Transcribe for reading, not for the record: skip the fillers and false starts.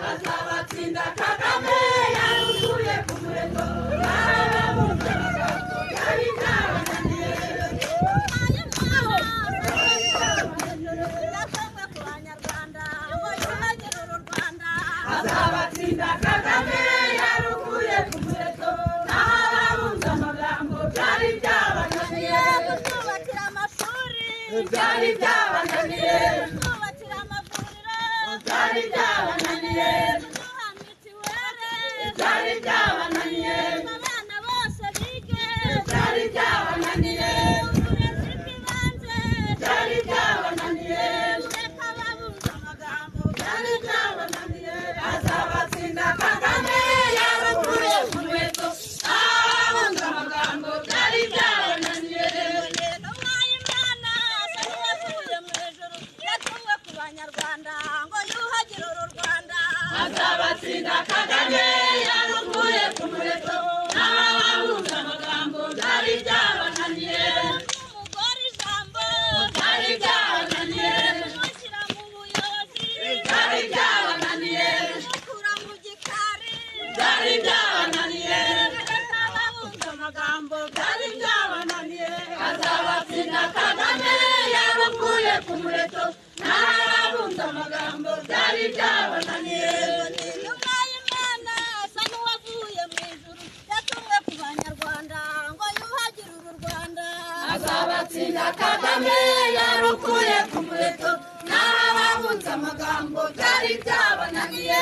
azabatsinda Kagame yarukuye ku muheto byari byabananiye azabatsinda Kagame yarukuye ku muheto n'ababunze amagambo byari byabananiye kutubakira amashuri byari byabananiye kutubakira amavuriro byari byabananiye kuduha mitiwere byari byabananiye abana bose bige byari byabananiye uburezi bw'ibanze byari byabananiye kureka ababunze amagambo byari byabananiye azabatsinda Kagame yarukuye ku muheto ababunze amagambo byari byabananiye azabatsinda Kagame yarukuye ku muheto n'ababunze amagambo byari byabananiye umugore ijambo byari byabananiye kumushyira mu buyobozi byari byabananiye kumukura mu gikari byari byabananiye ababunze amagambo byari byabananiye azabatsinda Kagame yarukuye ku muheto n'ababunze amagambo byari byabananiye azabatsinda Kagame yarukuye ku muheto n'ababunze amagambo byari byabananiye